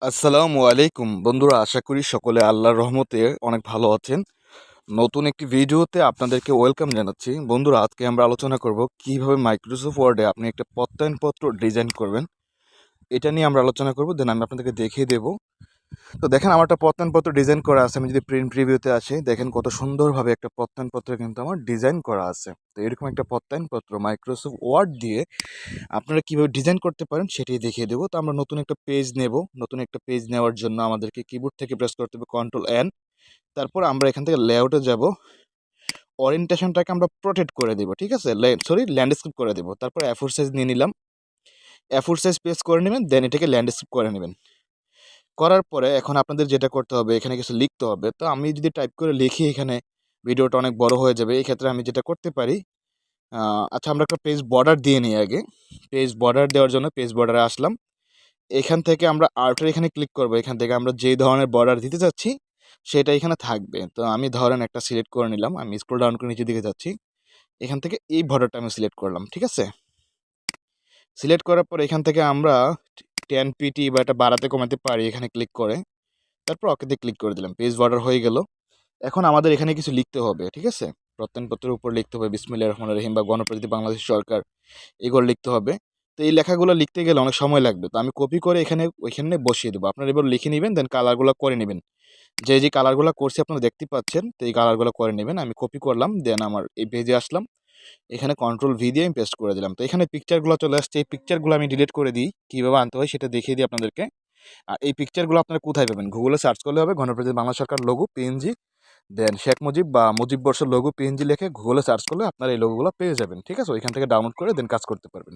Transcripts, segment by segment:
আসসালামু আলাইকুম বন্ধুরা, আশা করি সকলে আল্লাহর রহমতে অনেক ভালো আছেন। নতুন একটি ভিডিওতে আপনাদেরকে ওয়েলকাম জানাচ্ছি। বন্ধুরা, আজকে আমরা আলোচনা করব কিভাবে মাইক্রোসফট ওয়ার্ডে আপনি একটা প্রত্যয়নপত্র ডিজাইন করবেন। এটা নিয়ে আমরা আলোচনা করব, দেন আমি আপনাদেরকে দেখিয়ে দেব। তো দেখেন, আমার একটা প্রত্যয়নপত্র ডিজাইন করা আছে। আমি যদি প্রিন্ট প্রিভিউতে আসি, দেখেন কত সুন্দরভাবে একটা প্রত্যয়নপত্র কিন্তু আমার ডিজাইন করা আছে। তো এরকম একটা প্রত্যয়নপত্র মাইক্রোসফট ওয়ার্ড দিয়ে আপনারা কীভাবে ডিজাইন করতে পারেন সেটাই দেখিয়ে দেবো। তো আমরা নতুন একটা পেজ নেব। নতুন একটা পেজ নেওয়ার জন্য আমাদেরকে কিবোর্ড থেকে প্রেস করতে হবে Ctrl+N। তারপর আমরা এখান থেকে লেআউটে যাব। ওরিয়েন্টেশনটাকে আমরা প্রোটেক্ট করে দেবো, ঠিক আছে, ল্যান্ডস্কেপ করে দেবো। তারপর A4 সাইজ নিয়ে নিলাম। A4 সাইজ পেজ করে নেবেন, দেন এটাকে ল্যান্ডস্কেপ করে নেবেন। করার পরে এখন আপনাদের যেটা করতে হবে, এখানে কিছু লিখতে হবে। তো আমি যদি টাইপ করে লিখি, এখানে ভিডিওটা অনেক বড় হয়ে যাবে। এই ক্ষেত্রে আমি যেটা করতে পারি, আচ্ছা, আমরা একটা পেজ বর্ডার দিয়ে নিই আগে। পেজ বর্ডার দেওয়ার জন্য পেজ বর্ডারে আসলাম। এখান থেকে আমরা আর্টের এখানে ক্লিক করব। এখান থেকে আমরা যেই ধরনের বর্ডার দিতে চাচ্ছি সেটা এখানে থাকবে। তো আমি ধরেন একটা সিলেক্ট করে নিলাম। আমি স্ক্রল ডাউন করে নিচের দিকে যাচ্ছি। এখান থেকে এই বর্ডারটা আমি সিলেক্ট করলাম, ঠিক আছে। সিলেক্ট করার পর এখান থেকে আমরা 10 পিটি বা এটা বাড়াতে কমাতে পারি এখানে ক্লিক করে। তারপর ওকেতে ক্লিক করে দিলাম। পেজ বর্ডার হয়ে গেল। এখন আমাদের এখানে কিছু লিখতে হবে, ঠিক আছে। প্রত্যয়নপত্রের উপর লিখতে হবে বিসমিল্লাহির রহমানির রহিম বা গণপ্রজাতন্ত্রী বাংলাদেশ সরকার, এগুলো লিখতে হবে। তো এই লেখাগুলো লিখতে গেলে অনেক সময় লাগবে। তো আমি কপি করে ওইখানে বসিয়ে দেবো। আপনারা এবার লিখে নেবেন, দেন কালারগুলো করে নেবেন। যে কালারগুলো করছি আপনারা দেখতে পাচ্ছেন। তো এই কালারগুলো করে নেবেন। আমি কপি করলাম, দেন আমার এই পেজে আসলাম। এখানে Ctrl+V দিয়ে আমি পেস্ট করে দিলাম। তো এখানে পিকচারগুলো চলে আসছে। এই পিকচারগুলো আমি ডিলিট করে দিই। কীভাবে আনতে হয় সেটা দেখিয়ে দিই আপনাদেরকে। আর এই পিকচারগুলো আপনারা কোথায় পাবেন? গুগলে সার্চ করলে হবে গণপ্রজাতন্ত্রী বাংলা সরকার লোগো PNG, দেন শেখ মুজিব বা মুজিববর্ষের লোগো PNG লিখে গুগলে সার্চ করলে আপনারা এই লোগোগুলো পেয়ে যাবেন, ঠিক আছে। ওইখান থেকে ডাউনলোড করে দেন কাজ করতে পারবেন।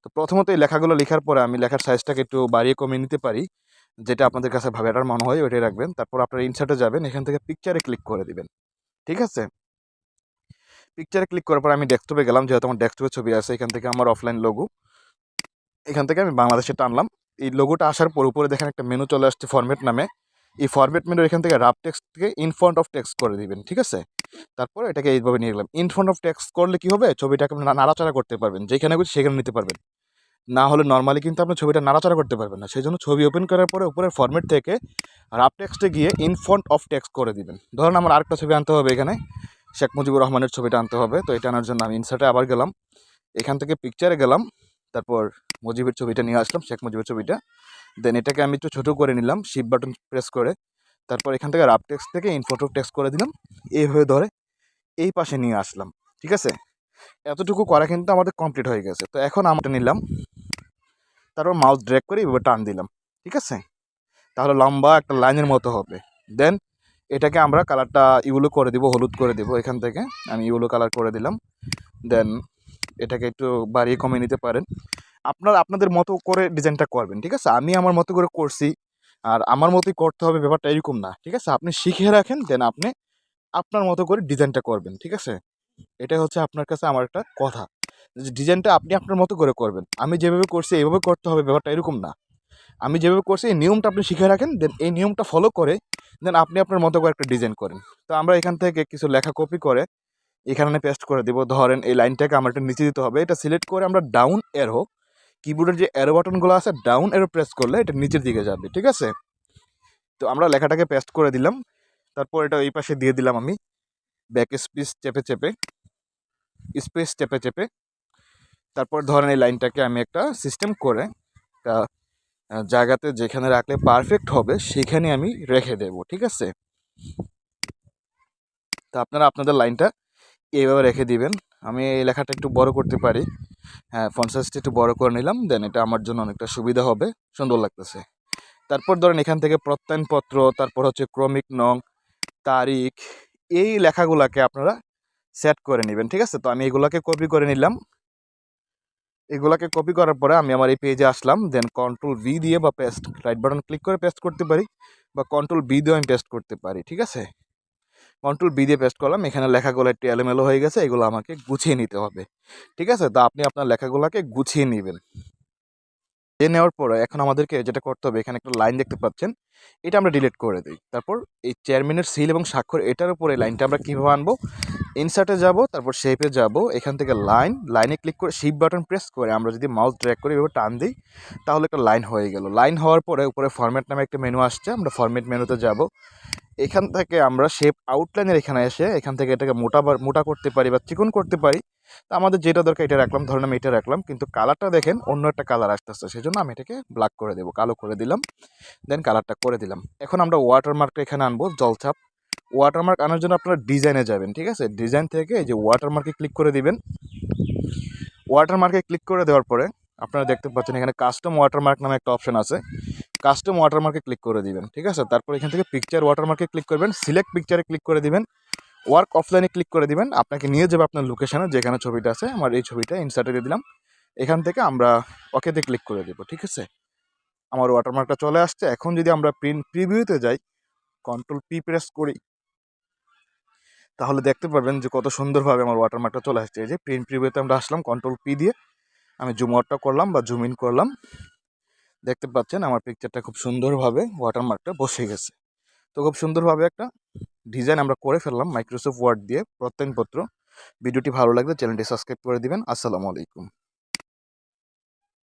তো প্রথমত এই লেখাগুলো লেখার পরে আমি লেখার সাইজটাকে একটু বাড়িয়ে কমিয়ে নিতে পারি। যেটা আপনাদের কাছে বেটার মনে হয় ওইটাই রাখবেন। তারপর আপনারা ইনসার্টে যাবেন, এখান থেকে পিকচারে ক্লিক করে দিবেন, ঠিক আছে। পিকচারে ক্লিক করার পর আমি ডেস্কটপে গেলাম, যেহেতু আমার ডেস্কটপে ছবি আছে। এখান থেকে আমার অফলাইন লোগো, এখান থেকে আমি বাংলাদেশে টানলাম। এই লোগোটা আসার পর উপরে দেখেন একটা মেনু চলে আসছে ফরম্যাট নামে। এই ফরম্যাট মেনু এখান থেকে রাফ টেক্সট থেকে ইন ফ্রন্ট অফ টেক্সট করে দিবেন, ঠিক আছে। তারপর এটাকে এইভাবে নিয়ে গেলাম। ইন ফ্রন্ট অফ টেক্সট করলে কি হবে, ছবিটাকে আপনি নাড়াচাড়া করতে পারবেন, যেখানে খুশি সেখানে নিতে পারবেন। না হলে নর্মালি কিন্তু আপনি ছবিটা নাড়াচাড়া করতে পারবেন না। সেই জন্য ছবি ওপেন করার পরে উপরের ফরম্যাট থেকে রাফ টেক্সটে গিয়ে ইন ফ্রন্ট অফ টেক্সট করে দিবেন। ধরুন আমার আরেকটা ছবি আনতে হবে, এখানে শেখ মুজিবুর রহমানের ছবিটা আনতে হবে। তো এটা আনার জন্য আমি ইনসার্টে আবার গেলাম, এখান থেকে পিকচারে গেলাম। তারপর মুজিবের ছবিটা নিয়ে আসলাম, শেখ মুজিবের ছবিটা। দেন এটাকে আমি একটু ছোটো করে নিলাম শিফট বাটন প্রেস করে। তারপর এখান থেকে রাফ টেক্সট থেকে ইন ফ্রন্ট অফ টেক্সট করে দিলাম। এইভাবে ধরে এই পাশে নিয়ে আসলাম, ঠিক আছে। এতটুকু করা কিন্তু আমাদের কমপ্লিট হয়ে গেছে। তো এখন আমরা নিলাম, তারপর মাউস ড্র্যাগ করে এভাবে টান দিলাম, ঠিক আছে। তাহলে লম্বা একটা লাইনের মতো হবে। দেন এটাকে আমরা কালারটা ইউলো করে দিব, হলুদ করে দিব। এখান থেকে আমি ইউলো কালার করে দিলাম। দেন এটাকে একটু বাড়িয়ে কমিয়ে নিতে পারেন। আপনাদের মতো করে ডিজাইনটা করবেন, ঠিক আছে। আমি আমার মতো করে করছি, আর আমার মতোই করতে হবে ব্যাপারটা এরকম না, ঠিক আছে। আপনি শিখে রাখেন, দেন আপনি আপনার মতো করে ডিজাইনটা করবেন, ঠিক আছে। এটাই হচ্ছে আপনার কাছে আমার একটা কথা, যে ডিজাইনটা আপনি আপনার মতো করে করবেন। আমি যেভাবে করছি এইভাবে করতে হবে ব্যাপারটা এরকম না। আমি যেভাবে করছি এই নিয়মটা আপনি শিখে রাখেন, দেন এই নিয়মটা ফলো করে দেন আপনি আপনার মতো করে একটা ডিজাইন করেন। তো আমরা এখান থেকে কিছু লেখা কপি করে এখানে পেস্ট করে দিব। ধরেন এই লাইনটাকে আমার একটা নিচে দিতে হবে। এটা সিলেক্ট করে আমরা ডাউন অ্যারো, কিবোর্ডের যে অ্যারো বাটনগুলো আছে, ডাউন অ্যারো প্রেস করলে এটা নিচের দিকে যাবে, ঠিক আছে। তো আমরা লেখাটাকে পেস্ট করে দিলাম। তারপর এটা এই পাশে দিয়ে দিলাম আমি ব্যাক স্পেস চেপে চেপে। তারপর ধরেন এই লাইনটাকে আমি একটা সিস্টেম করে একটা জায়গাতে যেখানে রাখলে পারফেক্ট হবে সেখানে আমি রেখে দেব, ঠিক আছে। তো আপনারা আপনাদের লাইনটা এইভাবে রেখে দিবেন। আমি এই লেখাটা একটু বড় করতে পারি, হ্যাঁ, ফন্ট সাইজটা একটু বড় করে নিলাম। দেন এটা আমার জন্য অনেকটা সুবিধা হবে, সুন্দর লাগতেছে। তারপর ধরেন এখান থেকে প্রত্যয়নপত্র, তারপর হচ্ছে ক্রমিক নং, তারিখ, এই লেখাগুলোকে আপনারা সেট করে নেবেন, ঠিক আছে। তো আমি এগুলোকে কপি করে নিলাম। এগুলোকে কপি করার পরে আমি আমার এই পেজে আসলাম। দেন Ctrl+V দিয়ে বা পেস্ট রাইট বাটন ক্লিক করে পেস্ট করতে পারি, বা Ctrl+B দিয়ে আমি পেস্ট করতে পারি, ঠিক আছে। Ctrl+B দিয়ে পেস্ট করলাম। এখানে লেখাগুলো একটু এলোমেলো হয়ে গেছে, এগুলো আমাকে গুছিয়ে নিতে হবে, ঠিক আছে। তো আপনি আপনার লেখাগুলোকে গুছিয়ে নেবেন। নেওয়ার পরে এখন আমাদেরকে যেটা করতে হবে, এখানে একটা লাইন দেখতে পাচ্ছেন, এটা আমরা ডিলিট করে দিই। তারপর এই চেয়ারম্যানের সিল এবং স্বাক্ষর, এটার উপরে লাইনটা আমরা কীভাবে আনবো, ইনসার্টে যাব, তারপর শেপে যাব, এখান থেকে লাইনে ক্লিক করে শিফট বাটন প্রেস করে আমরা যদি মাউস ড্র্যাগ করে এভাবে টান দিই, তাহলে একটা লাইন হয়ে গেল। লাইন হওয়ার পরে উপরে ফরম্যাট নামে একটা মেনু আসছে, আমরা ফরম্যাট মেনুতে যাব। এখান থেকে আমরা শেপ আউটলাইনের এখানে এসে এখান থেকে এটাকে মোটা করতে পারি বা চিকন করতে পারি। তো আমাদের যেটা দরকার এটা রাখলাম, ধরুন আমি এটা রাখলাম, কিন্তু কালারটা দেখেন অন্য একটা কালার আসতেছে, সেই জন্য আমি এটাকে ব্ল্যাক করে দেবো, কালো করে দিলাম, দেন কালারটা করে দিলাম। এখন আমরা ওয়াটারমার্কটা এখানে আনবো, জলছাপ। ওয়াটারমার্ক আনার জন্য আপনারা ডিজাইনে যাবেন, ঠিক আছে? ডিজাইন থেকে এই যে ওয়াটারমার্কে ক্লিক করে দিবেন। ওয়াটারমার্কে ক্লিক করে দেওয়ার পরে আপনারা দেখতে পাচ্ছেন এখানে কাস্টম ওয়াটারমার্ক নামে একটা অপশন আছে, কাস্টম ওয়াটারমার্কে ক্লিক করে দিবেন, ঠিক আছে? তারপর এখান থেকে পিকচার ওয়াটারমার্কে ক্লিক করবেন, সিলেক্ট পিকচারে ক্লিক করে দিবেন, ওয়ার্ক অফলাইনে ক্লিক করে দিবেন, আপনাকে নিয়ে যাবে আপনার লোকেশনে যেখানে ছবিটা আছে। আমার এই ছবিটা ইনসার্টে দিয়ে দিলাম, এখান থেকে আমরা ওকেতে ক্লিক করে দেবো, ঠিক আছে? আমার ওয়াটারমার্কটা চলে আসছে। এখন যদি আমরা প্রিন্ট প্রিভিউতে যাই, কন্ট্রোল পি প্রেস করি, তাহলে দেখতে পারবেন যে কত সুন্দরভাবে আমার ওয়াটারমার্কটা চলে আসছে। এই যে প্রিন্ট প্রিভিউতে আমরা আসলাম, কন্ট্রোল পি দিয়ে আমি জুম আউটটা করলাম বা জুম ইন করলাম, দেখতে পাচ্ছেন আমার পিকচারটা খুব সুন্দরভাবে ওয়াটারমার্কটা বসে গেছে। তো খুব সুন্দরভাবে একটা ডিজাইন আমরা করে ফেললাম মাইক্রোসফট ওয়ার্ড দিয়ে প্রত্যয়নপত্র। ভিডিওটি ভালো লাগলে চ্যানেলটি সাবস্ক্রাইব করে দিবেন। আসসালামু আলাইকুম।